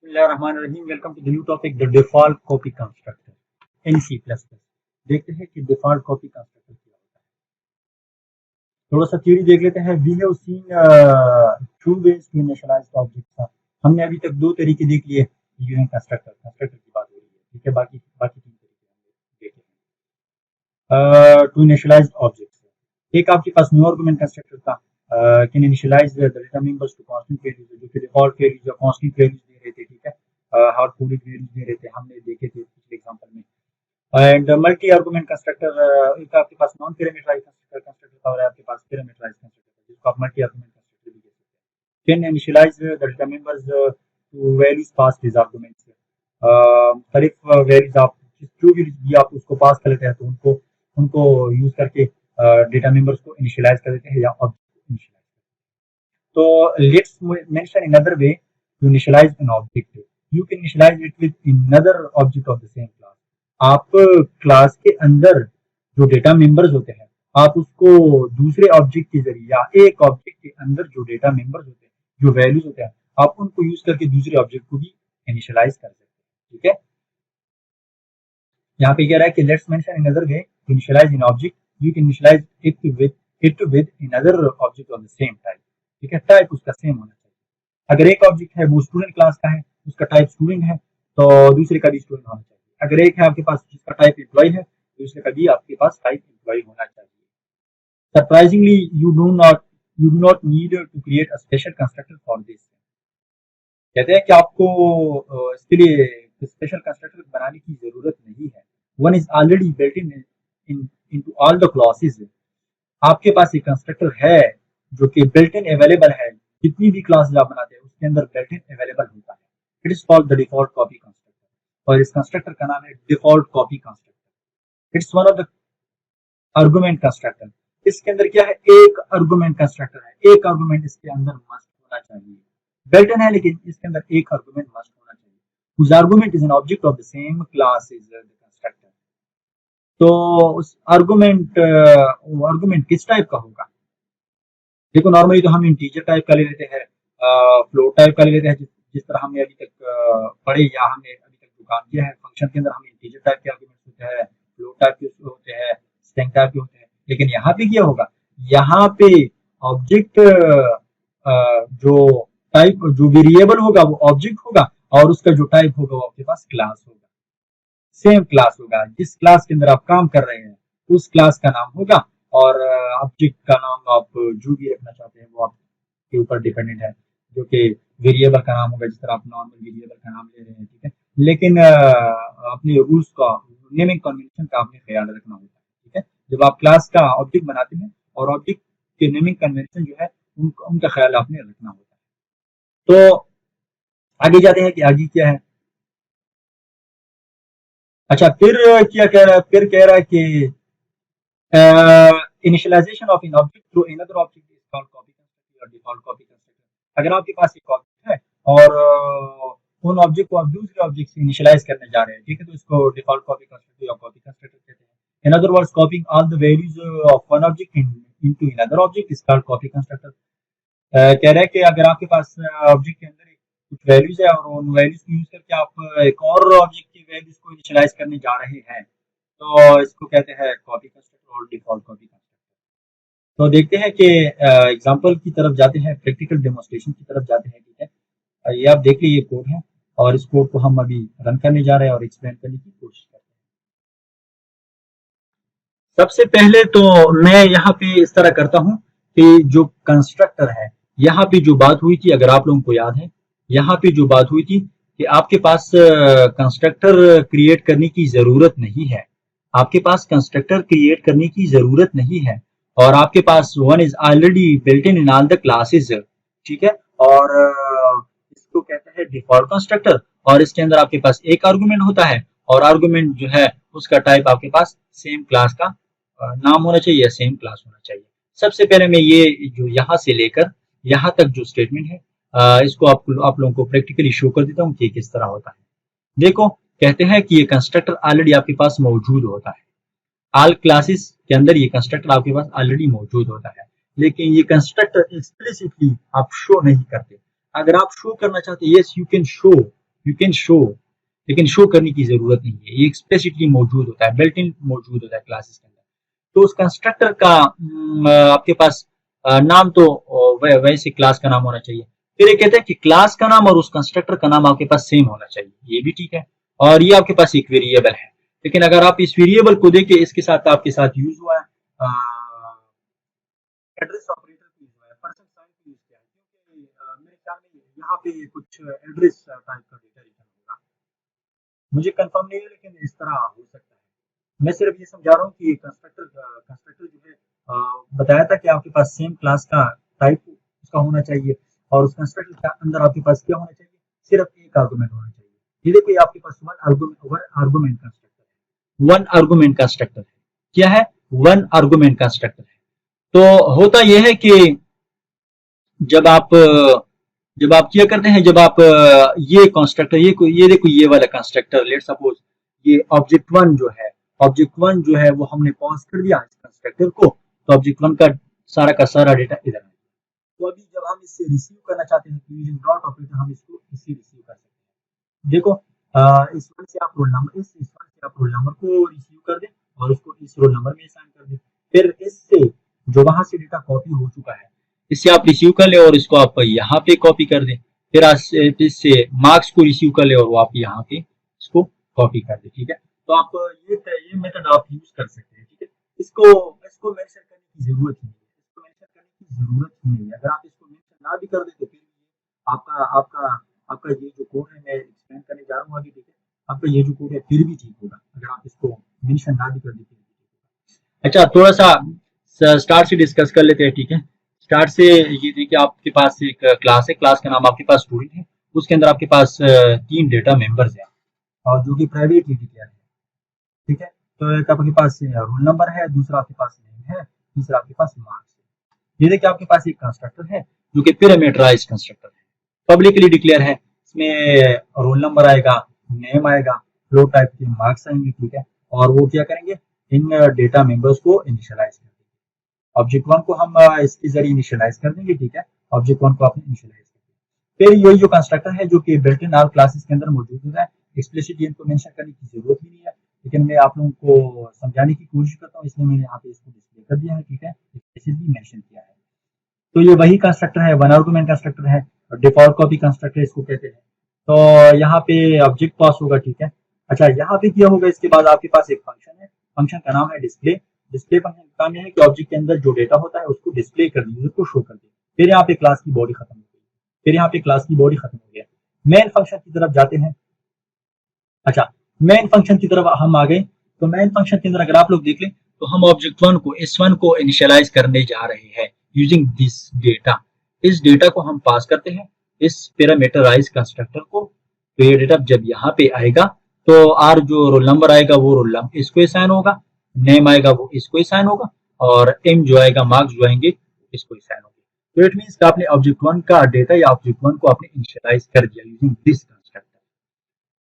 बिस्मिल्लाहिर्रहमानिर्रहीम। Welcome to the new topic, the default copy constructor in C plus plus. देखते हैं कि default copy constructor क्या होता है। थोड़ा सा थ्योरी देख लेते हैं। We have seen two ways to initialize object. हमने अभी तक दो तरीके देख लिए यूजिंग कंस्ट्रक्टर की बात हो रही है, ठीक है। बाकी बाकी तीन तरीके देखे टू इनिशियलाइज ऑब्जेक्ट। एक आपके पास न्यू आर्गुमेंट कंस्ट्रक्टर था, can initialize the data members to constant values, जो कि डिफॉल्ट वैल्यूज या कांस्टेंट वैल्यूज दे रहे थे, ठीक है। हार्ड कोडेड वैल्यूज दे रहे थे, हमने देखे थे पिछले एग्जांपल में। एंड मल्टी आर्गुमेंट कंस्ट्रक्टर, एक आपके पास नॉन पैरामीटराइज्ड कंस्ट्रक्टर था और आपके पास पैरामीटराइज्ड कंस्ट्रक्टर, जिसको आप मल्टी आर्गुमेंट कंस्ट्रक्टर भी कह सकते हैं। Can initialize the data members to values pass this arguments. मुख्तलिफ वैल्यूज आप जो भी आप उसको पास कर लेते हैं, तो उनको उनको यूज करके डेटा मेंबर्स को इनिशियलाइज कर देते हैं या ऑब्जेक्ट को इनिशियलाइज। तो let's mention another way to initialize an object. You can initialize it with another object of the same class. आप क्लास के अंदर जो डेटा मेंबर्स होते हैं, आप उसको दूसरे ऑब्जेक्ट के जरिए या एक ऑब्जेक्ट के अंदर जो डेटा मेंबर्स होते हैं, जो वैल्यूज होते हैं, आप उनको यूज करके दूसरे ऑब्जेक्ट को भी इनिशियलाइज कर सकते हैं, ठीक है। यहाँ पे कह रहा है कि let's mention another way to initialize an object. You can initialize it with another object of the same type. ठीक है, टाइप उसका सेम होना चाहिए। अगर एक ऑब्जेक्ट है वो स्टूडेंट क्लास का है, उसका टाइप स्टूडेंट है, तो दूसरे का भी स्टूडेंट होना चाहिए। अगर एक है आपके पास जिसका टाइप एम्प्लॉय है, दूसरे का भी आपके पास टाइप एम्प्लॉय होना चाहिए। Surprisingly you do not need to create a special constructor for this. कहते हैं कि आपको इसके लिए स्पेशल कंस्ट्रक्टर बनाने की जरूरत नहीं है। One is already built into all the classes. आपके पास एक कंस्ट्रक्टर है जो कि बिल्ट इन अवेलेबल है, जितनी भी क्लासेस आप बनाते हैं उसके अंदर बिल्ट इन अवेलेबल होता है। It is called the default copy constructor, और इस कंस्ट्रक्टर का नाम है default copy constructor. It's one of the argument constructor. इसके अंदर क्या है, एक आर्गुमेंट कंस्ट्रक्टर है, एक आर्गुमेंट इसके अंदर मस्ट होना चाहिए। बिल्ट इन है लेकिन इसके अंदर एक आर्गुमेंट मस्ट होना चाहिए। whose argument is an object of the same class is the constructor. तो उस आर्गुमेंट किस टाइप का होगा? देखो, नॉर्मली तो हम इंटीजर टाइप का ले लेते हैं, फ्लोट टाइप का ले लेते हैं, जिस तरह हमने अभी तक पढ़े या हमने अभी तक जो काम किया है। फंक्शन के अंदर हम इंटीजर टाइप के आर्गुमेंट होते हैं, फ्लोट टाइप के होते हैं, स्ट्रिंग टाइप के होते हैं। लेकिन यहाँ पे क्या होगा, यहाँ पे ऑब्जेक्ट जो टाइप जो वेरिएबल होगा वो ऑब्जेक्ट होगा, और उसका जो टाइप होगा वो आपके पास क्लास होगा। सेम क्लास होगा, जिस क्लास के अंदर आप काम कर रहे हैं उस क्लास का नाम होगा, और ऑब्जेक्ट का नाम आप जो भी रखना चाहते हैं वो आपके ऊपर डिपेंडेंट है, जो कि वेरिएबल का नाम होगा, जिस तरह आप नॉर्मल वेरिएबल का नाम ले रहे हैं, ठीक है। लेकिन अपने रूल्स का, नेमिंग कन्वेंशन का आपने ख्याल रखना होगा, ठीक है। जब आप क्लास का ऑब्जेक्ट बनाते हैं और ऑब्जेक्ट के नेमिंग कन्वेंशन जो है उनका ख्याल आपने रखना होता है। तो आगे जाते हैं कि आगे क्या है। अच्छा, फिर क्या कह रहा है, फिर कह रहा है कि initialization of an object through another object is called copy constructor या डिफॉल्ट कॉपी कंस्ट्रक्टर। अगर आपके पास एक ऑब्जेक्ट है और उन ऑब्जेक्ट को आप दूसरे ऑब्जेक्ट से इनिशियलाइज करने जा रहे हैं, ठीक है, तो इसको डिफॉल्ट कॉपी कंस्ट्रक्टर या कॉपी कंस्ट्रक्टर कहते हैं। In other words, कॉपिंग all the values of one object into another object is called copy constructor. कह रहा है कि अगर आपके पास ऑब्जेक्ट के अंदर कुछ वैल्यूज है और उन वैल्यूज को यूज करके आप एक और ऑब्जेक्ट की वैल्यूज को इनिशियलाइज करने जा रहे हैं, तो इसको कहते हैं कॉपी कंस्ट्रक्टर और डिफॉल्ट कॉपी कंस्ट्रक्टर। तो देखते हैं कि एग्जांपल की तरफ जाते हैं, प्रैक्टिकल डेमोन्स्ट्रेशन की तरफ जाते हैं, ठीक है। ये आप देख लीजिए, ये कोड है और इस कोड को हम अभी रन करने जा रहे हैं और एक्सप्लेन करने की कोशिश करते हैं। सबसे पहले तो मैं यहाँ पे इस तरह करता हूँ कि जो कंस्ट्रक्टर है, यहाँ पे जो बात हुई थी, अगर आप लोगों को याद है, यहाँ पे जो बात हुई थी कि आपके पास कंस्ट्रक्टर क्रिएट करने की जरूरत नहीं है। आपके पास कंस्ट्रक्टर क्रिएट करने की जरूरत नहीं है, और आपके पास one is already built in all the classes, ठीक है। और इसको कहते हैं डिफॉल्ट कंस्ट्रक्टर, और इसके अंदर आपके पास एक आर्गुमेंट होता है, और आर्गुमेंट जो है उसका टाइप आपके पास सेम क्लास का नाम होना चाहिए या सेम क्लास होना चाहिए। सबसे पहले मैं ये जो यहाँ से लेकर यहाँ तक जो स्टेटमेंट है, इसको आप लोगों को प्रैक्टिकली शो कर देता हूँ कि किस तरह होता है। देखो, कहते हैं कि ये कंस्ट्रक्टर ऑलरेडी आपके पास मौजूद होता है। ऑल क्लासेस के अंदर ये कंस्ट्रक्टर आपके पास ऑलरेडी मौजूद होता है, लेकिन ये कंस्ट्रक्टर एक्सप्लिसिटली आप शो नहीं करते। अगर आप शो करना चाहते, yes you can show you can show, लेकिन शो करने की जरूरत नहीं है, ये एक्सप्लिसिटली मौजूद होता है, बिल्ट इन मौजूद होता है क्लासेस के अंदर। तो उस कंस्ट्रक्टर का आपके पास नाम तो वैसे क्लास का नाम होना चाहिए। फिर ये कहते हैं कि क्लास का नाम और उस कंस्ट्रक्टर का नाम आपके पास सेम होना चाहिए, ये भी ठीक है। और ये आपके पास एक वेरिएबल है, लेकिन अगर आप इस वेरिएबल को देखें, इसके साथ आपके साथ यूज हुआ है एड्रेस ऑपरेटर यूज हुआ है, पर्सन साइन यूज किया है, क्योंकि मेरे ख्याल में यहाँ पे कुछ एड्रेस टाइप का डेटा रिटर्न होगा, मुझे कंफर्म नहीं है, लेकिन इस तरह हो सकता है। मैं सिर्फ ये समझा रहा हूँ कि कंस्ट्रक्टर जो है बताया था कि आपके पास सेम क्लास का टाइप उसका होना चाहिए, और उस कंस्ट्रक्टर के अंदर आपके पास क्या होना चाहिए, सिर्फ एक आर्गुमेंट होना चाहिए। ये देखिए आपके पास वन आर्गुमेंट कंस्ट्रक्टर है। क्या है? वन आर्गुमेंट कंस्ट्रक्टर है। तो होता यह है कि जब आप क्या करते हैं, जब आप ये कंस्ट्रक्टर, ये देखो ये वाला कंस्ट्रक्टर, लेट सपोज ये ऑब्जेक्ट वन जो है, वो हमने पॉज कर दिया इस कंस्ट्रक्टर को, तो ऑब्जेक्ट वन का सारा डेटा इधर है। तो अभी जब हम इससे रिसीव करना चाहते हैं, यूजिंग डॉट ऑपरेटर हम इसको इससे रिसीव कर सकते हैं। देखो इस वन से आप रोल नंबर, इस वन से आप रोल नंबर को रिसीव कर दें और उसको इस रोल नंबर में असाइन कर दें। फिर इससे जो वहां से डेटा कॉपी हो चुका है, इससे आप रिसीव कर ले और इसको आप यहाँ पे कॉपी कर दें। फिर इससे मार्क्स को रिसीव कर ले और वो आप यहाँ पे इसको कॉपी कर दे। ठीक है, तो आप ये मेथड आप यूज कर सकते हैं। ठीक है, इसको इसको मेंशन करने की जरूरत नहीं है, इसको मेंशन करने की जरूरत ही नहीं है। अगर आप इसको मेंशन ना भी कर दे तो फिर आपका आपका आपका ये जो कोड है, मैं एक्सप्लेन करने जा रहा हूँ अभी, ठीक है, आपका ये जो कोड है फिर भी ठीक होगा अगर आप इसको मेंशन ना भी कर देते। अच्छा, थोड़ा सा स्टार्ट से डिस्कस कर लेते हैं। ठीक है, स्टार्ट से ये देखिए आपके पास एक क्लास है, क्लास का नाम आपके पास स्टूडेंट है, उसके अंदर आपके पास 3 डेटा मेंबर्स हैं और जो कि प्राइवेटली डिक्लेयर है। ठीक है, तो एक आपके पास रोल नंबर है, दूसरा आपके पास नेम है, तीसरा आपके पास मार्क्स है। ये देखिए आपके पास एक कंस्ट्रक्टर है जो कि पैरामीटराइज कंस्ट्रक्टर है, पब्लिकली डिक्लेयर है। इसमें रोल नंबर आएगा, नेम आएगा, फ्लोट टाइप के मार्क्स आएंगे। ठीक है, और वो क्या करेंगे, इन डेटा मेंबर्स को इनिशियलाइज कर देंगे। ऑब्जेक्ट वन को हम इसके जरिए इनिशियलाइज कर देंगे। ठीक है, ऑब्जेक्ट वन को आपने इनिशियलाइज कर दिया। फिर यही जो कंस्ट्रक्टर है जो कि बिल्ट इन आल क्लासेस के अंदर मौजूद होता है, एक्सप्लिसिट इनको मेंशन करने की जरूरत ही नहीं है, लेकिन मैं आप लोगों को समझाने की कोशिश करता हूँ, इसलिए मैंने यहाँ पे इसको डिस्प्ले कर दिया है। ठीक है, एक्सप्लिसिटली मेंशन किया है। तो ये वही कंस्ट्रक्टर है, वन आर्गुमेंट कंस्ट्रक्टर है, डिफॉल्ट कॉपी कंस्ट्रक्टर इसको कहते हैं। तो यहाँ पे ऑब्जेक्ट पास होगा। ठीक है, अच्छा यहाँ पे क्या होगा, इसके बाद आपके पास एक फंक्शन है, फंक्शन का नाम है डिस्प्ले। डिस्प्ले फंक्शन का काम यह है कि ऑब्जेक्ट के अंदर जो डेटा होता है उसको डिस्प्ले कर दे, उसको शो कर दे। फिर यहाँ पे क्लास की बॉडी खत्म हो गई, मेन फंक्शन की तरफ जाते हैं। अच्छा, मेन फंक्शन की तरफ हम आ गए, तो मेन फंक्शन के अंदर अगर आप लोग देख लें तो हम ऑब्जेक्ट वन को, इस वन को इनिशियलाइज करने जा रहे हैं यूजिंग दिस डेटा। इस डेटा को हम पास करते हैं इस पैरामीटराइज कंस्ट्रक्टर को। तो ये डेटा जब यहाँ पे आएगा तो आर जो रोल नंबर आएगा वो रोल नंबर इसको असाइन होगा, नेम आएगा वो इसको असाइन होगा, और एम जो आएगा, मार्क्स जो आएंगे इसको असाइन होगा। तो इट मींस आपने ऑब्जेक्ट वन का डेटा या ऑब्जेक्ट वन को आपने इनिशियलाइज कर दिया यूजिंग दिस कंस्ट्रक्टर।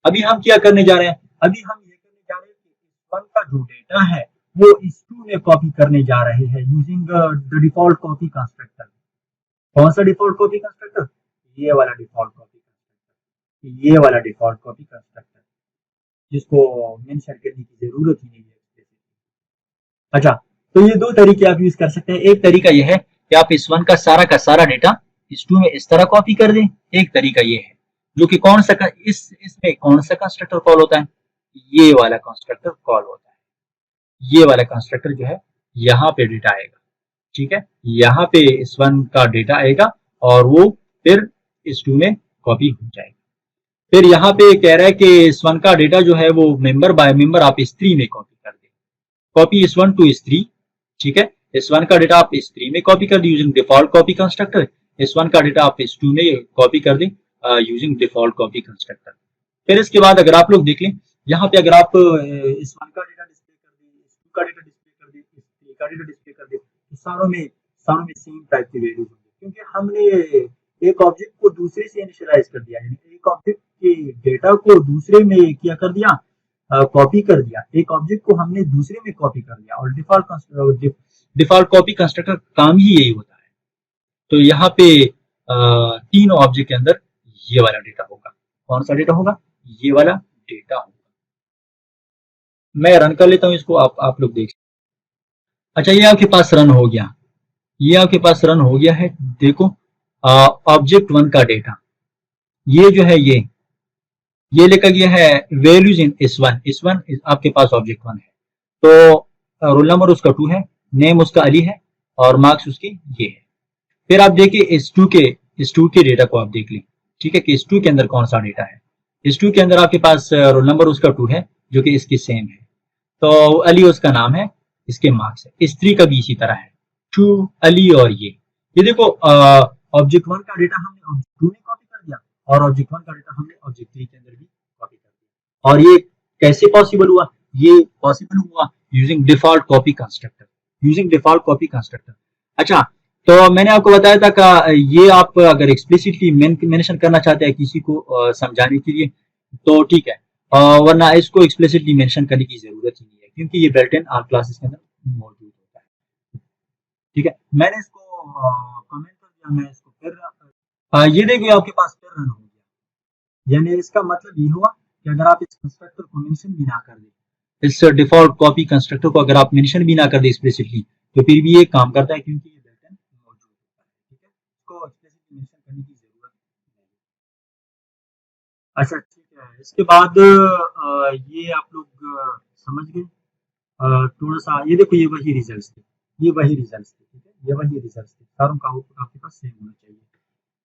अभी हम क्या करने जा रहे हैं, अभी हम ये करने जा रहे हैं कि इस वन का जो डेटा है वो इस टू में कॉपी करने जा रहे हैं using the default copy constructor. कौन सा डिफॉल्ट कॉपी कंस्ट्रक्टर? ये वाला डिफॉल्ट कॉपी कंस्ट्रक्टर, ये वाला डिफॉल्ट कॉपी कंस्ट्रक्टर जिसको मेंशन करने की जरूरत ही नहीं है। अच्छा, तो ये दो तरीके आप यूज कर सकते हैं। एक तरीका यह है कि आप इस वन का सारा डेटा इस टू में इस तरह कॉपी कर दें। एक तरीका ये है, जो कि कौन सा इसमें कौन सा कंस्ट्रक्टर कॉल होता है, ये वाला कंस्ट्रक्टर कॉल होता है। ये वाला कंस्ट्रक्टर जो है यहाँ पे डेटा आएगा। ठीक है, यहाँ पे इस वन का डेटा आएगा और वो फिर इस टू में कॉपी हो जाएगा। फिर यहाँ पे कह रहा है कि इस वन का डेटा जो है वो मेंबर बाय मेंबर आप इस थ्री में कॉपी कर दें, कॉपी इस वन टू इस थ्री। ठीक है, इस वन का डेटा आप इस थ्री में कॉपी कर दें यूजिंग डिफॉल्ट कॉपी कंस्ट्रक्टर, इस वन का डेटा आप इस टू में कॉपी कर दें यूजिंग डिफॉल्ट कॉपी कंस्ट्रक्टर। फिर इसके बाद अगर आप लोग देख लें, यहाँ पे अगर आप इस वन का डेटा डिस्प्ले कर दें, इस टू का डेटा डिस्प्ले कर दें, इस थ्री का डेटा डिस्प्ले कर दें, तो सारों में सेम टाइप के वैल्यूज होंगे, क्योंकि हमने एक ऑब्जेक्ट को दूसरे से इनिशियलाइज कर दिया, यानी एक ऑब्जेक्ट के डेटा को दूसरे में क्या कर दिया, कॉपी कर दिया। एक ऑब्जेक्ट को हमने दूसरे में कॉपी कर दिया, और डिफॉल्ट कॉपी कंस्ट्रक्टर काम ही यही होता है। तो यहाँ पे तीनों ऑब्जेक्ट के अंदर ये वाला डेटा होगा, कौन सा डेटा होगा, ये वाला डेटा होगा। मैं रन कर लेता हूं इसको, आप लोग देख। अच्छा, ये आपके पास रन हो गया, ये आपके पास रन हो गया है। देखो ऑब्जेक्ट वन का डेटा, ये जो है ये लेकर गया है वैल्यूज इन S1। S1 आपके पास ऑब्जेक्ट वन है, तो रोल नंबर उसका 2 है, नेम उसका अली है, और मार्क्स उसके ये है। फिर आप देखिए S2 के डेटा को आप देख लें, ठीक है, कि S2 के अंदर कौन सा डेटा है। S2 के अंदर आपके पास रोल नंबर उसका 2 है, जो कि इसकी सेम है, तो अली उसका नाम है, इसके मार्क्स है। S3 का भी इसी तरह है, 2 अली, और ये देखो ऑब्जेक्ट वन का डेटा हमने ऑब्जेक्ट 2 में कॉपी कर दिया, और ऑब्जेक्ट वन का डेटा हमने ऑब्जेक्ट 3 के अंदर भी कॉपी कर दिया। और ये कैसे पॉसिबल हुआ, ये पॉसिबल हुआ using default copy constructor, using default copy constructor. अच्छा, तो मैंने आपको बताया था कि ये आप अगर एक्सप्लिसिटली मेंशन करना चाहते हैं किसी को समझाने के लिए तो ठीक है, वरना इसको एक्सप्लिसिटली मेंशन करने की जरूरत ही नहीं है, क्योंकि ये बिल्ट इन ऑल क्लासेस के अंदर मौजूद होता है। ठीक है, मैंने इसको कमेंट कर दिया, मैं इसको फिर ये देखिए आपके पास फिर रन हो गया। यानी इसका मतलब ये हुआ कि अगर आप इस कंस्ट्रक्टर को मेंशन भी ना कर दें, इस डिफॉल्ट कॉपी कंस्ट्रक्टर को अगर आप मेंशन भी ना कर दें एक्सप्लिसिटली, तो फिर भी ये काम करता है, क्योंकि ये बिल्ट इन मौजूद होता है। ठीक है, इसको एक्सप्लिसिटली मेंशन करने की जरूरत नहीं है। अच्छा ठीक है, इसके बाद ये आप लोग समझ गए। थोड़ा सा ये देखो, ये वही रिजल्ट्स थे, ये वही रिजल्ट्स थे, ठीक है, ये वही रिजल्ट्स थे, सारों का आउटपुट आपके पास सेम होना चाहिए।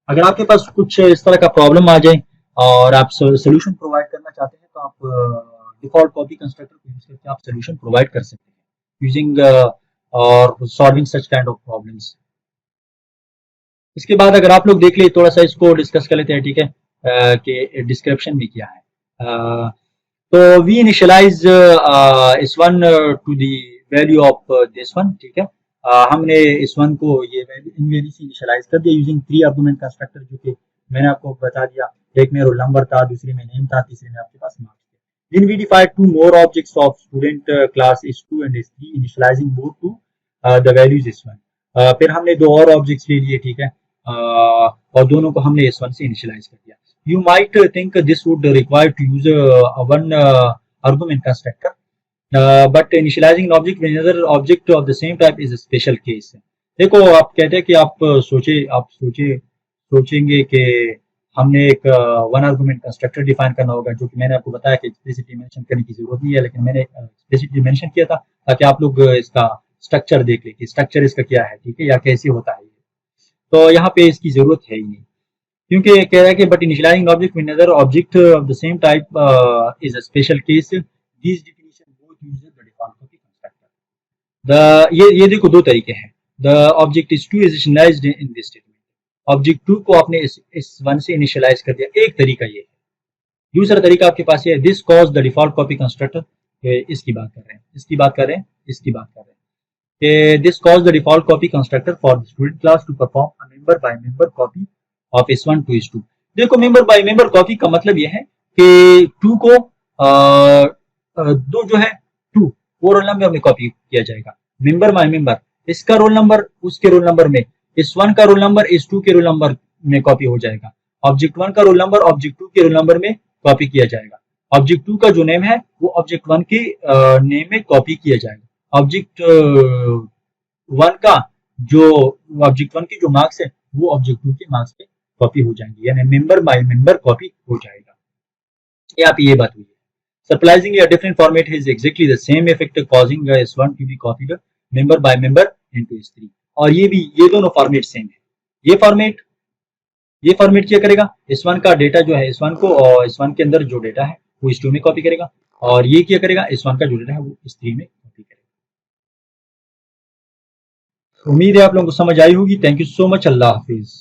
अगर आपके पास कुछ इस तरह का प्रॉब्लम आ जाए और आप सोल्यूशन प्रोवाइड करना चाहते हैं, तो आप डिफॉल्ट कॉपी कंस्ट्रक्टर को यूज करके आप सोल्यूशन प्रोवाइड कर सकते हैं यूजिंग और solving such kind of problems. इसके बाद अगर आप लोग देख ले, थोड़ा सा इसको डिस्कस कर लेते हैं, ठीक है, कि डिस्क्रिप्शन में क्या है। तो वी इनिशियलाइज इस one two the value of this one, ठीक है, हमने इस वन को ये इन वैल्यू से इनिशियलाइज कर दिया यूजिंग 3 आर्गुमेंट कंस्ट्रक्टर, जो कि मैंने आपको बता दिया। एक में रोल नंबर था, दूसरे में नेम था, तीसरे में आपके पास मार्क्स थे। Then we defined 2 more objects of student class S2 and S3, initializing both to the values S1। फिर हमने 2 और ऑब्जेक्ट्स ले लिए, ठीक है, और दोनों को हमने S1 से इनिशियलाइज कर दिया। You might think this would require to use one argument constructor, but initializing an object with another object of the same type is a special case। देखो, आप कहते हैं कि आप सोचेंगे कि हमने एक वन आर्गुमेंट कंस्ट्रक्टर डिफाइन करना होगा, जो कि मैंने आपको बताया कि एक्सप्लिसिटली मेंशन करने की जरूरत नहीं है, लेकिन मैंने एक्सप्लिसिटली मेंशन किया था ताकि आप लोग इसका स्ट्रक्चर देख लें कि स्ट्रक्चर इसका क्या है, ठीक है, या कैसे होता है। तो यहाँ पे इसकी जरूरत है ही नहीं, क्योंकि कह रहा है कि but initialising object with another object of the same type is a special case, this definition both uses the default copy constructor. ये देखो, 2 तरीके हैं। The object is 2 is initialised in this statement, object 2 को आपने इस 1 से initialise कर दिया, एक तरीका ये है। दूसरा तरीका आपके पास ये है, this cause the default copy constructor, इसकी बात कर रहे हैं, इसकी बात कर रहे हैं, इसकी बात कर रहे हैं। This cause the default copy constructor for the student class to perform a member by member copy of S1 to S2। देखो, मेंबर बाय मेंबर कॉपी का मतलब यह है कि 2 को 2 जो है 2 वो रोल नंबर में कॉपी किया जाएगा, मेंबर बाय मेंबर, इसका रोल नंबर उसके रोल नंबर में, S1 का रोल नंबर S2 के रोल नंबर में कॉपी हो जाएगा, ऑब्जेक्ट 1 का रोल नंबर ऑब्जेक्ट 2 के रोल नंबर में कॉपी किया जाएगा, ऑब्जेक्ट 2 का जो नेम है वो ऑब्जेक्ट 1 के नेम में कॉपी किया जाएगा, ऑब्जेक्ट 1 का जो ऑब्जेक्ट 1 की जो मार्क्स है वो ऑब्जेक्ट 2 के मार्क्स पे कॉपी हो जाएंगी, यानी मेंबर बाय मेंबर कॉपी हो जाएगा। यहाँ पे ये बात हुई है। Surprisingly, a different format has exactly the same effect, causing S1 to be copied member by member into S3। और ये दोनों फॉर्मेट सेम है। ये फॉर्मेट क्या करेगा, S1 का डेटा जो है S1 को, और S1 के अंदर जो डेटा है वो S2 में कॉपी करेगा, और ये क्या करेगा, S1 का जो डेटा है वो S3 में कॉपी करेगा। उम्मीद है आप लोगों को समझ आई होगी। Thank you so much. Allah Hafiz.